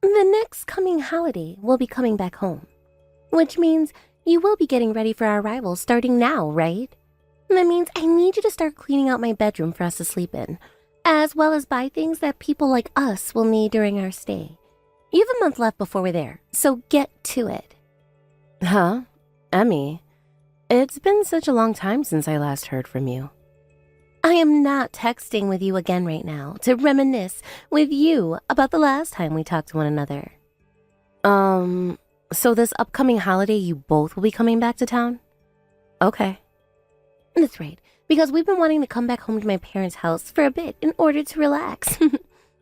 The next coming holiday will be coming back home, which means you will be getting ready for our arrival starting now, right? That means I need you to start cleaning out my bedroom for us to sleep in, as well as buy things that people like us will need during our stay. You have a month left before we're there, so get to it. Huh? Emmy, it's been such a long time since I last heard from you. I am not texting with you again right now to reminisce with you about the last time we talked to one another. So this upcoming holiday you both will be coming back to town? Okay. That's right, because we've been wanting to come back home to my parents' house for a bit in order to relax.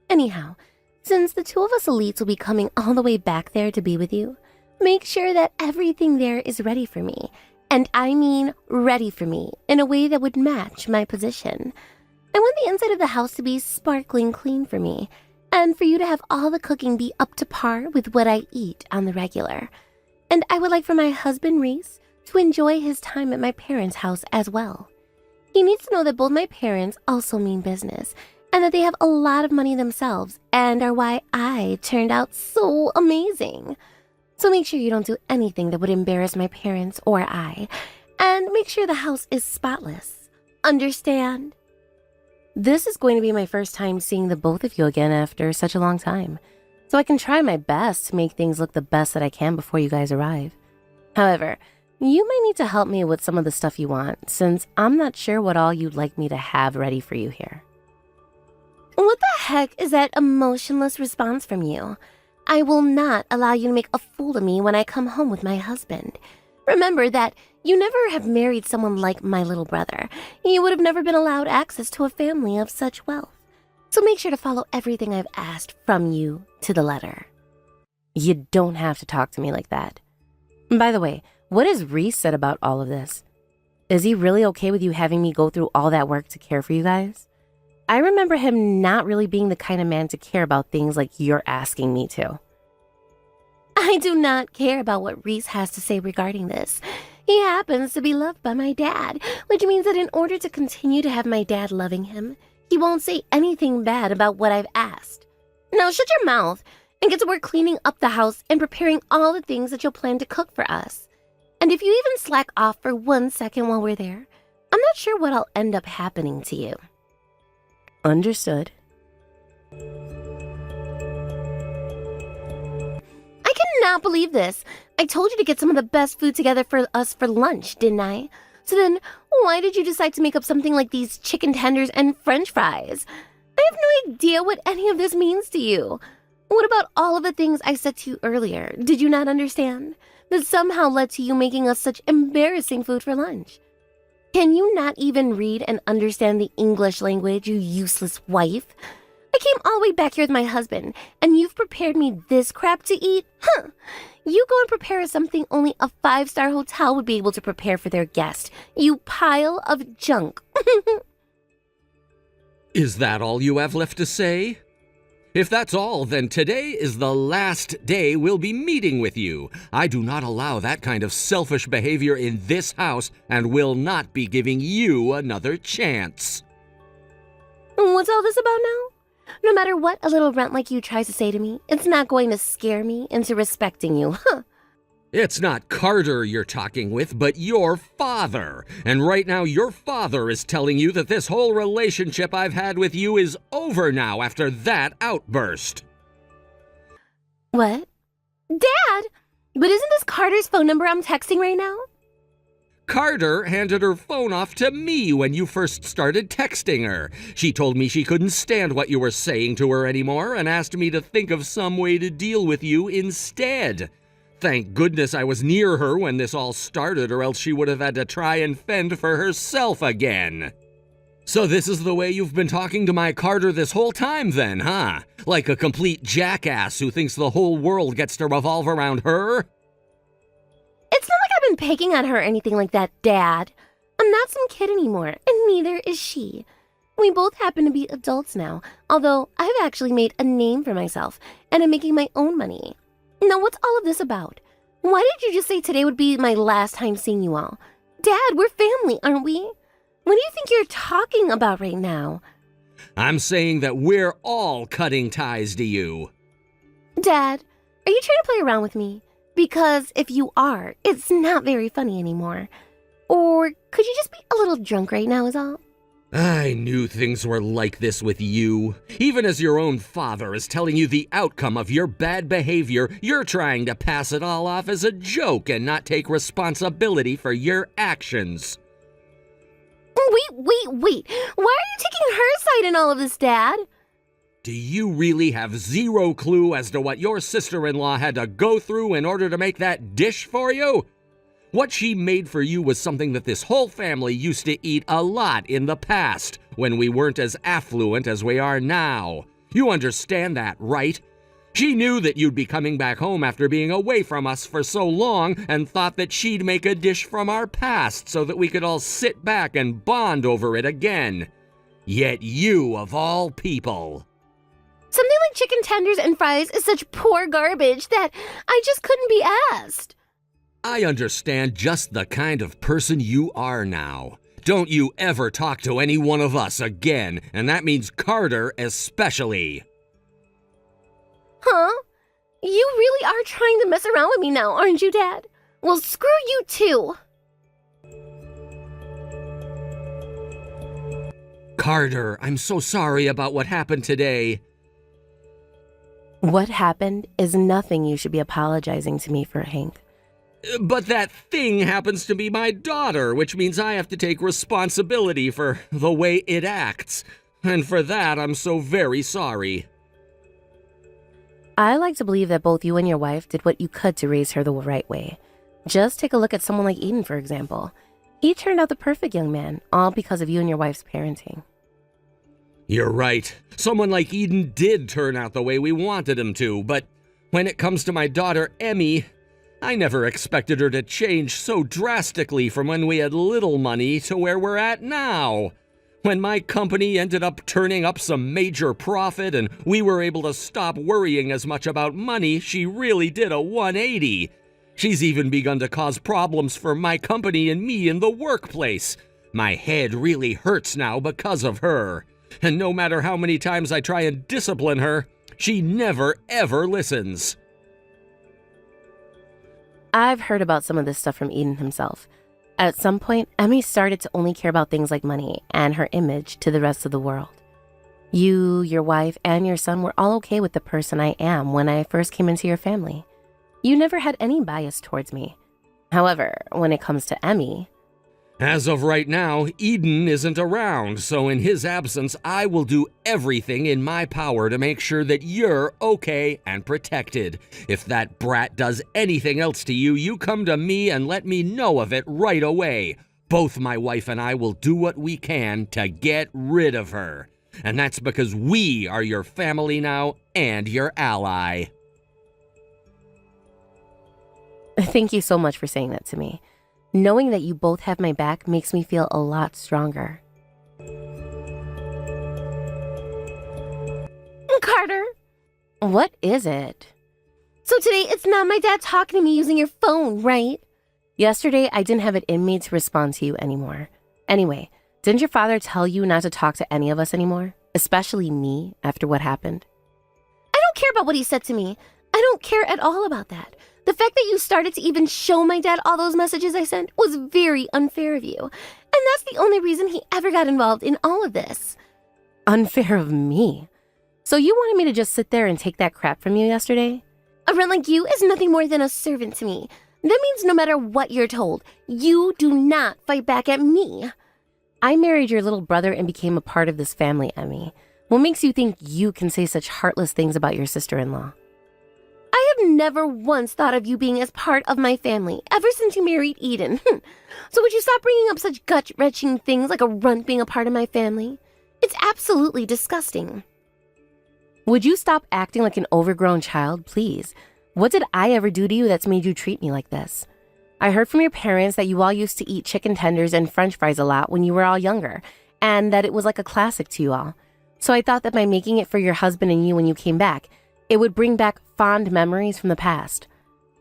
Anyhow, since the two of us elites will be coming all the way back there to be with you, make sure that everything there is ready for me. And I mean ready for me in a way that would match my position. I want the inside of the house to be sparkling clean for me, and for you to have all the cooking be up to par with what I eat on the regular. And I would like for my husband, Reese, to enjoy his time at my parents' house as well. He needs to know that both my parents also mean business, and that they have a lot of money themselves, and are why I turned out so amazing. So make sure you don't do anything that would embarrass my parents or I, and make sure the house is spotless. Understand? This is going to be my first time seeing the both of you again after such a long time, so I can try my best to make things look the best that I can before you guys arrive. However, you might need to help me with some of the stuff you want, since I'm not sure what all you'd like me to have ready for you here. What the heck is that emotionless response from you? I will not allow you to make a fool of me when I come home with my husband. Remember that you never have married someone like my little brother. You would have never been allowed access to a family of such wealth. So make sure to follow everything I've asked from you to the letter. You don't have to talk to me like that. By the way, what has Reese said about all of this? Is he really okay with you having me go through all that work to care for you guys? I remember him not really being the kind of man to care about things like you're asking me to. I do not care about what Reese has to say regarding this. He happens to be loved by my dad, which means that in order to continue to have my dad loving him, he won't say anything bad about what I've asked. Now shut your mouth and get to work cleaning up the house and preparing all the things that you'll plan to cook for us. And if you even slack off for 1 second while we're there, I'm not sure what'll end up happening to you. Understood. I cannot believe this. I told you to get some of the best food together for us for lunch, didn't I? So then, why did you decide to make up something like these chicken tenders and french fries? I have no idea what any of this means to you. What about all of the things I said to you earlier? Did you not understand? That somehow led to you making us such embarrassing food for lunch. Can you not even read and understand the English language, you useless wife? I came all the way back here with my husband, and you've prepared me this crap to eat? Huh. You go and prepare something only a 5-star hotel would be able to prepare for their guest. You pile of junk. Is that all you have left to say? If that's all, then today is the last day we'll be meeting with you. I do not allow that kind of selfish behavior in this house and will not be giving you another chance. What's all this about now? No matter what a little runt like you tries to say to me, it's not going to scare me into respecting you, huh? It's not Carter you're talking with, but your father. And right now your father is telling you that this whole relationship I've had with you is over now after that outburst. What? Dad! But isn't this Carter's phone number I'm texting right now? Carter handed her phone off to me when you first started texting her. She told me she couldn't stand what you were saying to her anymore and asked me to think of some way to deal with you instead. Thank goodness I was near her when this all started, or else she would have had to try and fend for herself again. So this is the way you've been talking to my Carter this whole time then, huh? Like a complete jackass who thinks the whole world gets to revolve around her? It's not like I've been picking on her or anything like that, Dad. I'm not some kid anymore, and neither is she. We both happen to be adults now, although I've actually made a name for myself, and I'm making my own money. Now, what's all of this about? Why did you just say today would be my last time seeing you all? Dad, we're family, aren't we? What do you think you're talking about right now? I'm saying that we're all cutting ties to you. Dad, Dad, are you trying to play around with me? Because if you are, it's not very funny anymore. Or could you just be a little drunk right now is all? I knew things were like this with you. Even as your own father is telling you the outcome of your bad behavior, you're trying to pass it all off as a joke and not take responsibility for your actions. Wait. Why are you taking her side in all of this, Dad? Do you really have zero clue as to what your sister-in-law had to go through in order to make that dish for you? What she made for you was something that this whole family used to eat a lot in the past, when we weren't as affluent as we are now. You understand that, right? She knew that you'd be coming back home after being away from us for so long and thought that she'd make a dish from our past so that we could all sit back and bond over it again. Yet you, of all people... Something like chicken tenders and fries is such poor garbage that I just couldn't be asked. I understand just the kind of person you are now. Don't you ever talk to any one of us again, and that means Carter especially. Huh? You really are trying to mess around with me now, aren't you, Dad? Well, screw you too. Carter, I'm so sorry about what happened today. What happened is nothing you should be apologizing to me for, Hank. But that thing happens to be my daughter, which means I have to take responsibility for the way it acts. And for that, I'm so very sorry. I like to believe that both you and your wife did what you could to raise her the right way. Just take a look at someone like Eden, for example. He turned out the perfect young man, all because of you and your wife's parenting. You're right. Someone like Eden did turn out the way we wanted him to, but when it comes to my daughter, Emmy, I never expected her to change so drastically from when we had little money to where we're at now. When my company ended up turning up some major profit and we were able to stop worrying as much about money, she really did a 180. She's even begun to cause problems for my company and me in the workplace. My head really hurts now because of her. And no matter how many times I try and discipline her, she never ever listens. I've heard about some of this stuff from Eden himself. At some point, Emmy started to only care about things like money and her image to the rest of the world. You, your wife, and your son were all okay with the person I am when I first came into your family. You never had any bias towards me. However, when it comes to Emmy... As of right now, Eden isn't around, so in his absence, I will do everything in my power to make sure that you're okay and protected. If that brat does anything else to you, you come to me and let me know of it right away. Both my wife and I will do what we can to get rid of her. And that's because we are your family now and your ally. Thank you so much for saying that to me. Knowing that you both have my back makes me feel a lot stronger. Carter. What is it? So today it's not my dad talking to me using your phone, right? Yesterday, I didn't have it in me to respond to you anymore. Anyway, didn't your father tell you not to talk to any of us anymore? Especially me, after what happened? I don't care about what he said to me. I don't care at all about that. The fact that you started to even show my dad all those messages I sent was very unfair of you. And that's the only reason he ever got involved in all of this. Unfair of me? So you wanted me to just sit there and take that crap from you yesterday? A friend like you is nothing more than a servant to me. That means no matter what you're told, you do not fight back at me. I married your little brother and became a part of this family, Emmy. What makes you think you can say such heartless things about your sister-in-law? I have never once thought of you being as part of my family ever since you married Eden. So would you stop bringing up such gut-wrenching things like a runt being a part of my family? It's absolutely disgusting. Would you stop acting like an overgrown child, please? What did I ever do to you that's made you treat me like this? I heard from your parents that you all used to eat chicken tenders and french fries a lot when you were all younger, and that it was like a classic to you all. So I thought that by making it for your husband and you when you came back, it would bring back fond memories from the past.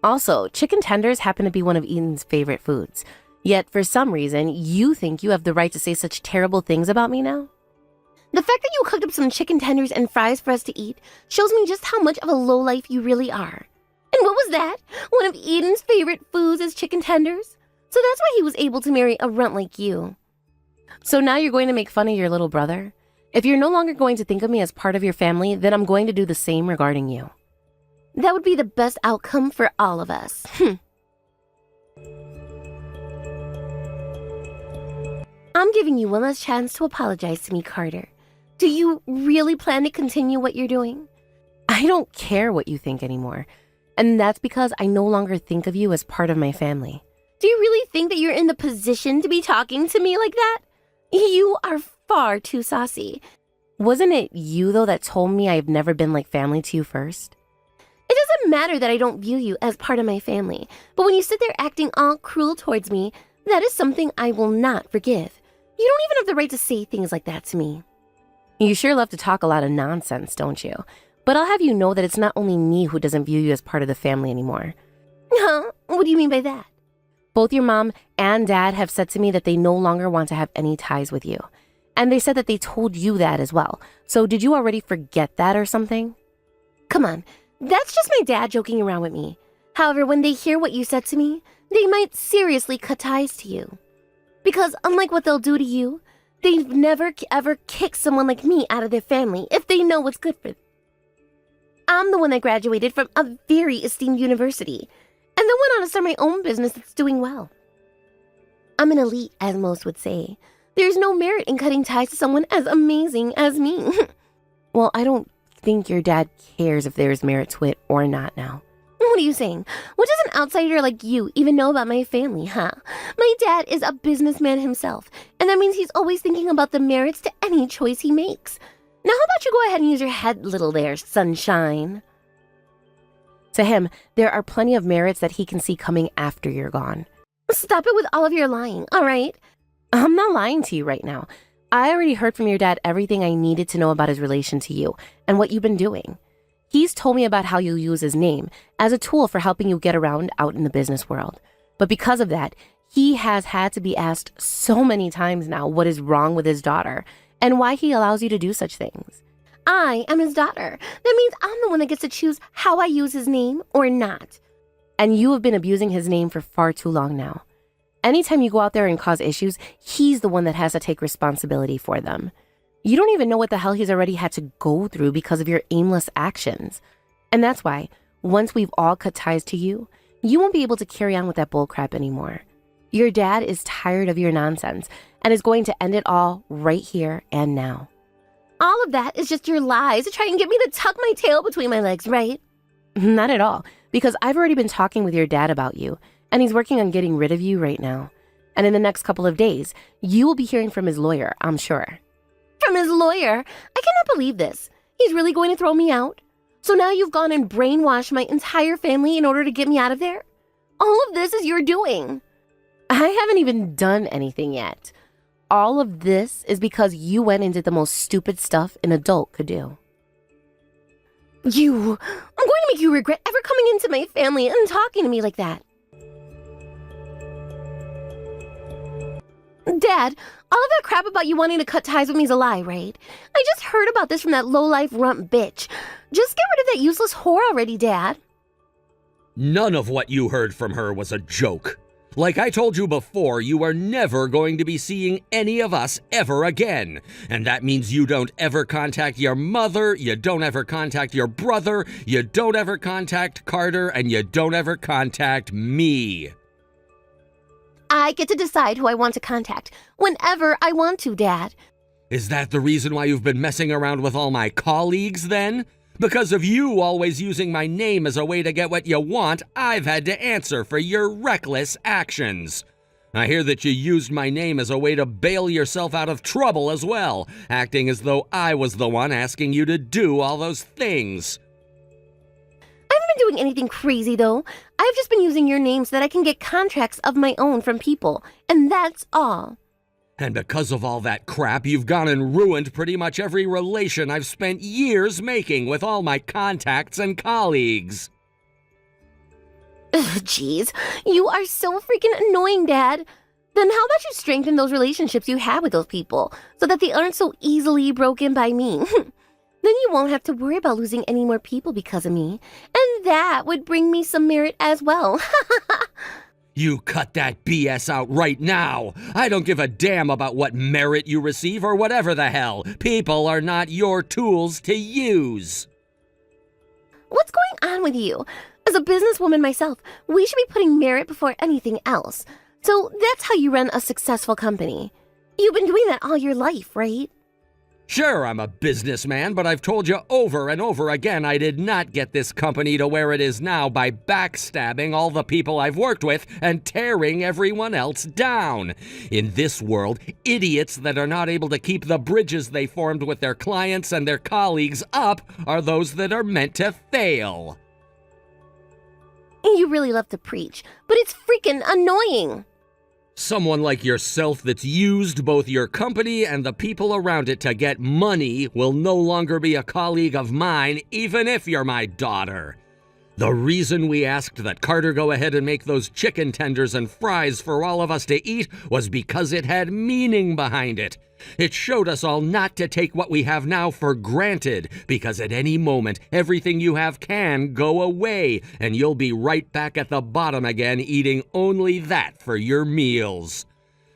Also, chicken tenders happen to be one of Eden's favorite foods. Yet, for some reason, you think you have the right to say such terrible things about me now? The fact that you cooked up some chicken tenders and fries for us to eat shows me just how much of a lowlife you really are. And what was that? One of Eden's favorite foods is chicken tenders? So that's why he was able to marry a runt like you. So now you're going to make fun of your little brother? If you're no longer going to think of me as part of your family, then I'm going to do the same regarding you. That would be the best outcome for all of us. I'm giving you one last chance to apologize to me, Carter. Do you really plan to continue what you're doing? I don't care what you think anymore. And that's because I no longer think of you as part of my family. Do you really think that you're in the position to be talking to me like that? You are far too saucy. Wasn't it you, though, that told me I've never been like family to you first? It doesn't matter that I don't view you as part of my family, but when you sit there acting all cruel towards me, that is something I will not forgive. You don't even have the right to say things like that to me. You sure love to talk a lot of nonsense, don't you? But I'll have you know that it's not only me who doesn't view you as part of the family anymore. Huh? What do you mean by that? Both your mom and dad have said to me that they no longer want to have any ties with you. And they said that they told you that as well. So did you already forget that or something? Come on, that's just my dad joking around with me. However, when they hear what you said to me, they might seriously cut ties to you. Because unlike what they'll do to you, they've never ever kicked someone like me out of their family if they know what's good for them. I'm the one that graduated from a very esteemed university, and then went on to start my own business that's doing well. I'm an elite, as most would say. There's no merit in cutting ties to someone as amazing as me. Well, I don't think your dad cares if there's merit to it or not now. What are you saying? What does an outsider like you even know about my family, huh? My dad is a businessman himself, and that means he's always thinking about the merits to any choice he makes. Now how about you go ahead and use your head little there, sunshine? To him, there are plenty of merits that he can see coming after you're gone. Stop it with all of your lying, all right? I'm not lying to you right now. I already heard from your dad everything I needed to know about his relation to you and what you've been doing. He's told me about how you use his name as a tool for helping you get around out in the business world. But because of that, he has had to be asked so many times now what is wrong with his daughter and why he allows you to do such things. I am his daughter. That means I'm the one that gets to choose how I use his name or not. And you have been abusing his name for far too long now. Anytime you go out there and cause issues, he's the one that has to take responsibility for them. You don't even know what the hell he's already had to go through because of your aimless actions. And that's why, once we've all cut ties to you, you won't be able to carry on with that bullcrap anymore. Your dad is tired of your nonsense and is going to end it all right here and now. All of that is just your lies to try and get me to tuck my tail between my legs, right? Not at all, because I've already been talking with your dad about you, and he's working on getting rid of you right now. And in the next couple of days, you will be hearing from his lawyer, I'm sure. From his lawyer? I cannot believe this. He's really going to throw me out? So now you've gone and brainwashed my entire family in order to get me out of there? All of this is your doing. I haven't even done anything yet. All of this is because you went and did the most stupid stuff an adult could do. I'm going to make you regret ever coming into my family and talking to me like that. Dad, all of that crap about you wanting to cut ties with me is a lie, right? I just heard about this from that low-life runt bitch. Just get rid of that useless whore already, Dad. None of what you heard from her was a joke. Like I told you before, you are never going to be seeing any of us ever again. And that means you don't ever contact your mother, you don't ever contact your brother, you don't ever contact Carter, and you don't ever contact me. I get to decide who I want to contact whenever I want to, Dad. Is that the reason why you've been messing around with all my colleagues then? Because of you always using my name as a way to get what you want, I've had to answer for your reckless actions. I hear that you used my name as a way to bail yourself out of trouble as well, acting as though I was the one asking you to do all those things. I haven't been doing anything crazy, though. I've just been using your name so that I can get contracts of my own from people, and that's all. And because of all that crap, you've gone and ruined pretty much every relation I've spent years making with all my contacts and colleagues. Ugh, jeez, you are so freaking annoying, Dad. Then how about you strengthen those relationships you have with those people so that they aren't so easily broken by me? Then you won't have to worry about losing any more people because of me. And that would bring me some merit as well. You cut that BS out right now. I don't give a damn about what merit you receive or whatever the hell. People are not your tools to use. What's going on with you? As a businesswoman myself, we should be putting merit before anything else. So that's how you run a successful company. You've been doing that all your life, right? Sure, I'm a businessman, but I've told you over and over again I did not get this company to where it is now by backstabbing all the people I've worked with and tearing everyone else down. In this world, idiots that are not able to keep the bridges they formed with their clients and their colleagues up are those that are meant to fail. You really love to preach, but it's freaking annoying. Someone like yourself that's used both your company and the people around it to get money will no longer be a colleague of mine, even if you're my daughter. The reason we asked that Carter go ahead and make those chicken tenders and fries for all of us to eat was because it had meaning behind it. It showed us all not to take what we have now for granted, because at any moment, everything you have can go away, and you'll be right back at the bottom again, eating only that for your meals.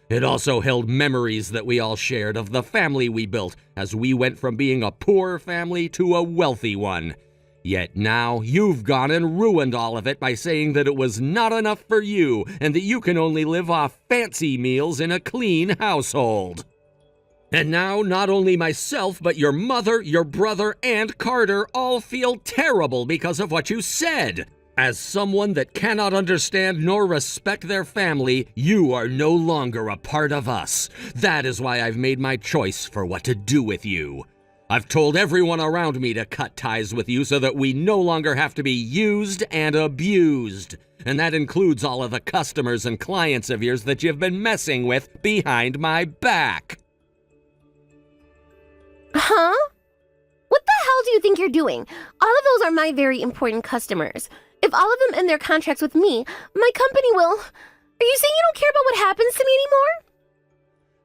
It also held memories that we all shared of the family we built as we went from being a poor family to a wealthy one. Yet now you've gone and ruined all of it by saying that it was not enough for you and that you can only live off fancy meals in a clean household. And now not only myself, but your mother, your brother, and Carter all feel terrible because of what you said. As someone that cannot understand nor respect their family, you are no longer a part of us. That is why I've made my choice for what to do with you. I've told everyone around me to cut ties with you so that we no longer have to be used and abused. And that includes all of the customers and clients of yours that you've been messing with behind my back. Huh? What the hell do you think you're doing? All of those are my very important customers. If all of them end their contracts with me, my company will... Are you saying you don't care about what happens to me anymore?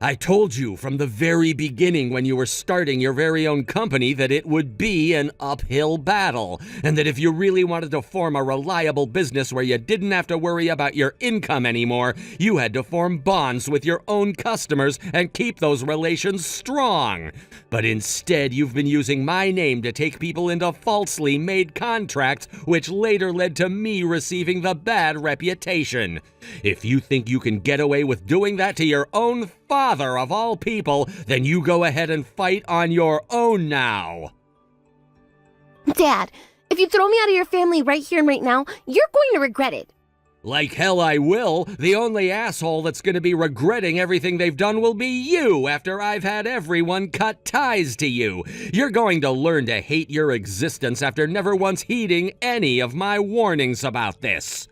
I told you from the very beginning when you were starting your very own company that it would be an uphill battle, and that if you really wanted to form a reliable business where you didn't have to worry about your income anymore, you had to form bonds with your own customers and keep those relations strong. But instead, you've been using my name to take people into falsely made contracts, which later led to me receiving the bad reputation. If you think you can get away with doing that to your own father of all people, then you go ahead and fight on your own now. Dad, if you throw me out of your family right here and right now, you're going to regret it. Like hell I will. The only asshole that's going to be regretting everything they've done will be you after I've had everyone cut ties to you. You're going to learn to hate your existence after never once heeding any of my warnings about this.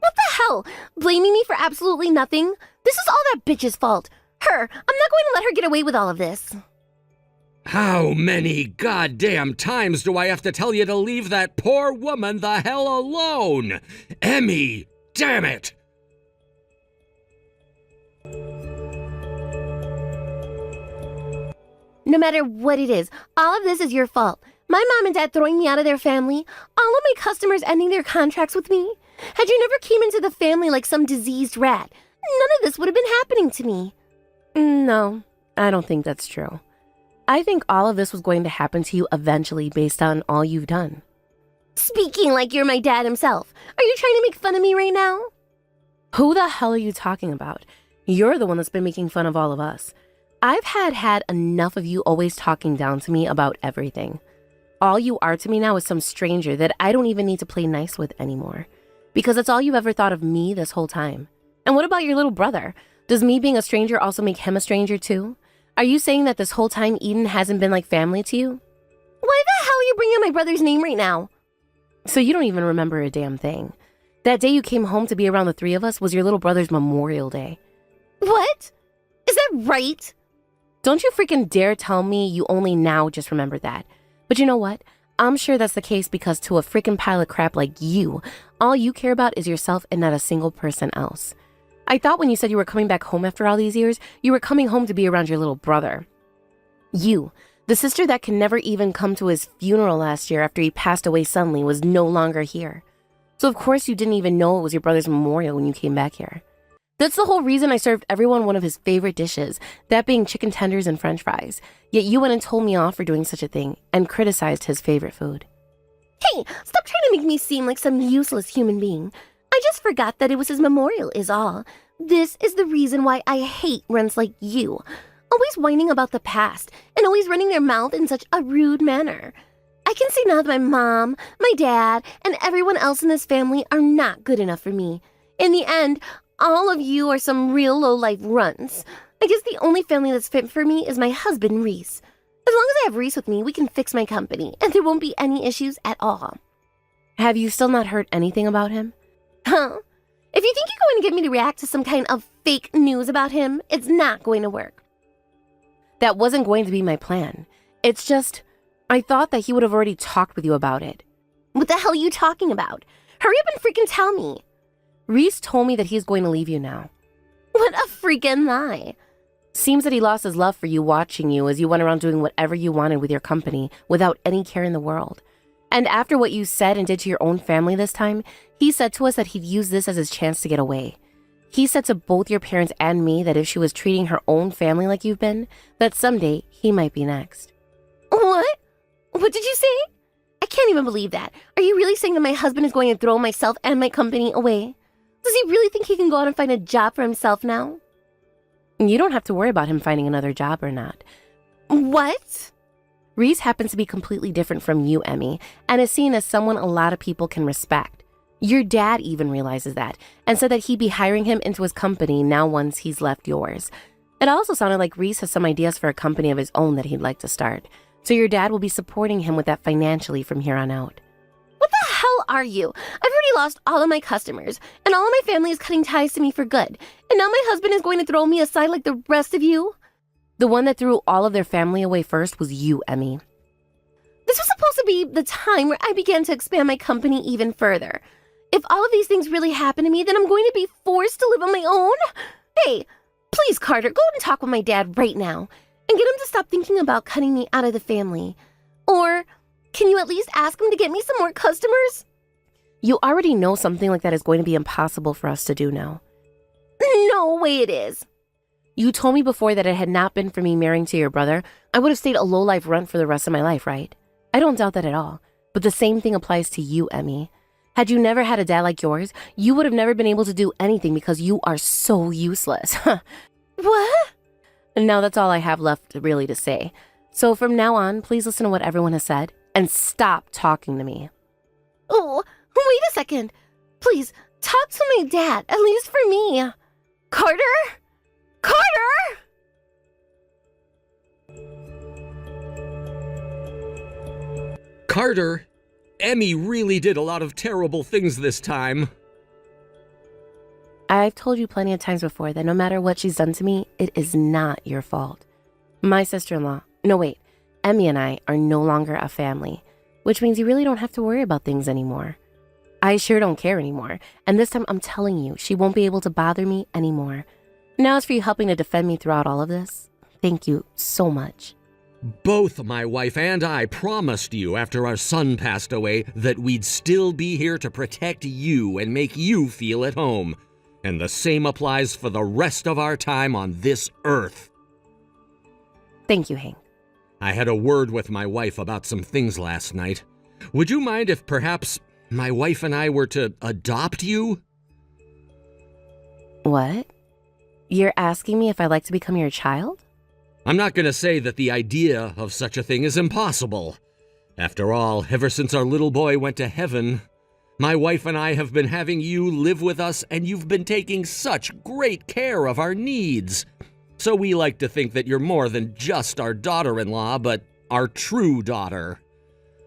What the hell? Blaming me for absolutely nothing? This is all that bitch's fault. Her. I'm not going to let her get away with all of this. How many goddamn times do I have to tell you to leave that poor woman the hell alone? Emmy, damn it! No matter what it is, all of this is your fault. My mom and dad throwing me out of their family, all of my customers ending their contracts with me. Had you never came into the family like some diseased rat, none of this would have been happening to me. No, I don't think that's true. I think all of this was going to happen to you eventually based on all you've done. Speaking like you're my dad himself. Are you trying to make fun of me right now? Who the hell are you talking about? You're the one that's been making fun of all of us. I've had enough of you always talking down to me about everything. All you are to me now is some stranger that I don't even need to play nice with anymore. Because that's all you've ever thought of me this whole time. And what about your little brother? Does me being a stranger also make him a stranger too? Are you saying that this whole time Eden hasn't been like family to you? Why the hell are you bringing up my brother's name right now? So you don't even remember a damn thing. That day you came home to be around the three of us was your little brother's Memorial Day. What? Is that right? Don't you freaking dare tell me you only now just remembered that. But you know what? I'm sure that's the case because to a freaking pile of crap like you, all you care about is yourself and not a single person else. I thought when you said you were coming back home after all these years, you were coming home to be around your little brother. You, the sister that can never even come to his funeral last year after he passed away suddenly, was no longer here. So of course you didn't even know it was your brother's memorial when you came back here. That's the whole reason I served everyone one of his favorite dishes, that being chicken tenders and french fries. Yet you went and told me off for doing such a thing and criticized his favorite food. Hey, stop trying to make me seem like some useless human being. I just forgot that it was his memorial is all. This is the reason why I hate runs like you. Always whining about the past and always running their mouth in such a rude manner. I can see now that my mom, my dad, and everyone else in this family are not good enough for me. In the end, all of you are some real low-life runs. I guess the only family that's fit for me is my husband, Reese. As long as I have Reese with me, we can fix my company, and there won't be any issues at all. Have you still not heard anything about him? Huh? If you think you're going to get me to react to some kind of fake news about him, it's not going to work. That wasn't going to be my plan. It's just, I thought that he would have already talked with you about it. What the hell are you talking about? Hurry up and freaking tell me. Reese told me that he's going to leave you now. What a freaking lie. Seems that he lost his love for you watching you as you went around doing whatever you wanted with your company without any care in the world. And after what you said and did to your own family this time, he said to us that he'd use this as his chance to get away. He said to both your parents and me that if she was treating her own family like you've been, that someday he might be next. What? What did you say? I can't even believe that. Are you really saying that my husband is going to throw myself and my company away? Does he really think he can go out and find a job for himself now? You don't have to worry about him finding another job or not. What? Reese happens to be completely different from you, Emmy, and is seen as someone a lot of people can respect. Your dad even realizes that, and said that he'd be hiring him into his company now once he's left yours. It also sounded like Reese has some ideas for a company of his own that he'd like to start, so your dad will be supporting him with that financially from here on out. What the hell are you? I've already lost all of my customers, and all of my family is cutting ties to me for good, and now my husband is going to throw me aside like the rest of you? The one that threw all of their family away first was you, Emmy. This was supposed to be the time where I began to expand my company even further. If all of these things really happen to me, then I'm going to be forced to live on my own? Hey, please, Carter, go and talk with my dad right now and get him to stop thinking about cutting me out of the family. Or can you at least ask him to get me some more customers? You already know something like that is going to be impossible for us to do now. No way it is. You told me before that it had not been for me marrying to your brother, I would have stayed a low-life runt for the rest of my life, right? I don't doubt that at all. But the same thing applies to you, Emmy. Had you never had a dad like yours, you would have never been able to do anything because you are so useless. What? And now that's all I have left really to say. So from now on, please listen to what everyone has said and stop talking to me. Oh, wait a second. Please, talk to my dad, at least for me. Carter? Carter! Carter, Emmy really did a lot of terrible things this time. I've told you plenty of times before that no matter what she's done to me, it is not your fault. My sister-in-law, no wait, Emmy and I are no longer a family, which means you really don't have to worry about things anymore. I sure don't care anymore, and this time I'm telling you, she won't be able to bother me anymore. Now as for you helping to defend me throughout all of this, thank you so much. Both my wife and I promised you after our son passed away that we'd still be here to protect you and make you feel at home. And the same applies for the rest of our time on this earth. Thank you, Hank. I had a word with my wife about some things last night. Would you mind if perhaps my wife and I were to adopt you? What? You're asking me if I'd like to become your child? I'm not going to say that the idea of such a thing is impossible. After all, ever since our little boy went to heaven, my wife and I have been having you live with us, and you've been taking such great care of our needs. So we like to think that you're more than just our daughter-in-law, but our true daughter.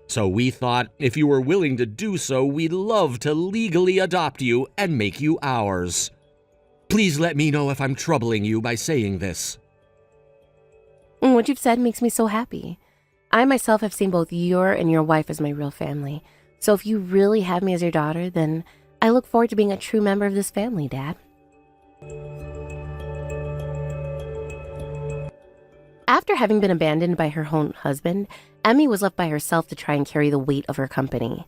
So we thought if you were willing to do so, we'd love to legally adopt you and make you ours. Please let me know if I'm troubling you by saying this. What you've said makes me so happy. I myself have seen both your and your wife as my real family. So if you really have me as your daughter, then I look forward to being a true member of this family, Dad. After having been abandoned by her own husband, Emmy was left by herself to try and carry the weight of her company.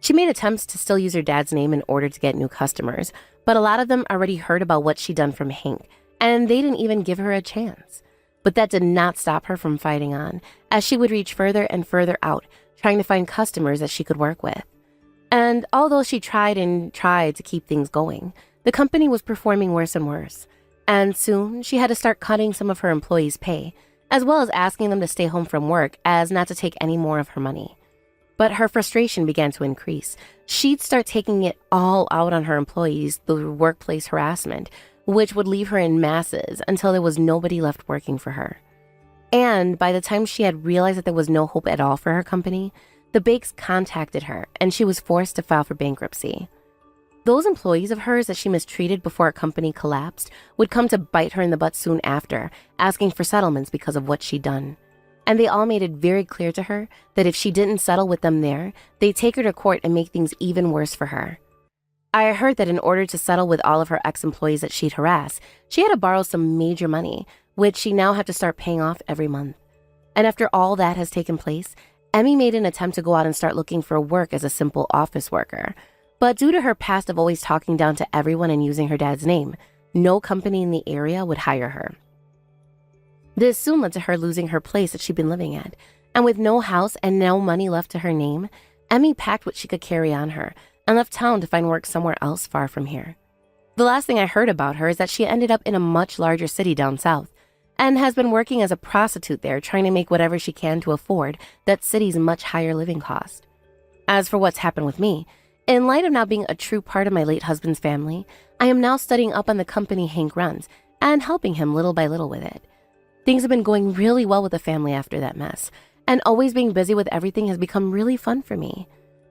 She made attempts to still use her dad's name in order to get new customers, but a lot of them already heard about what she'd done from Hank, and they didn't even give her a chance. But that did not stop her from fighting on, as she would reach further and further out, trying to find customers that she could work with. And although she tried and tried to keep things going, the company was performing worse and worse. And soon, she had to start cutting some of her employees' pay, as well as asking them to stay home from work as not to take any more of her money. But her frustration began to increase. She'd start taking it all out on her employees through workplace harassment, which would leave her in masses until there was nobody left working for her. And by the time she had realized that there was no hope at all for her company, the Bakes contacted her and she was forced to file for bankruptcy. Those employees of hers that she mistreated before her company collapsed would come to bite her in the butt soon after, asking for settlements because of what she'd done. And they all made it very clear to her that if she didn't settle with them there, they'd take her to court and make things even worse for her. I heard that in order to settle with all of her ex-employees that she'd harassed, she had to borrow some major money, which she now had to start paying off every month. And after all that has taken place, Emmy made an attempt to go out and start looking for work as a simple office worker. But due to her past of always talking down to everyone and using her dad's name, no company in the area would hire her. This soon led to her losing her place that she'd been living at, and with no house and no money left to her name, Emmy packed what she could carry on her and left town to find work somewhere else far from here. The last thing I heard about her is that she ended up in a much larger city down south and has been working as a prostitute there, trying to make whatever she can to afford that city's much higher living cost. As for what's happened with me, in light of now being a true part of my late husband's family, I am now studying up on the company Hank runs and helping him little by little with it. Things have been going really well with the family after that mess, and always being busy with everything has become really fun for me.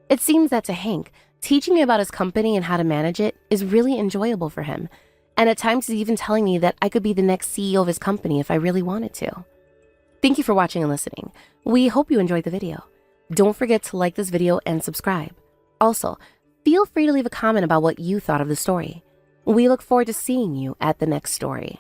It seems that to Hank, teaching me about his company and how to manage it is really enjoyable for him, and at times he's even telling me that I could be the next CEO of his company if I really wanted to. Thank you for watching and listening. We hope you enjoyed the video. Don't forget to like this video and subscribe. Also, feel free to leave a comment about what you thought of the story. We look forward to seeing you at the next story.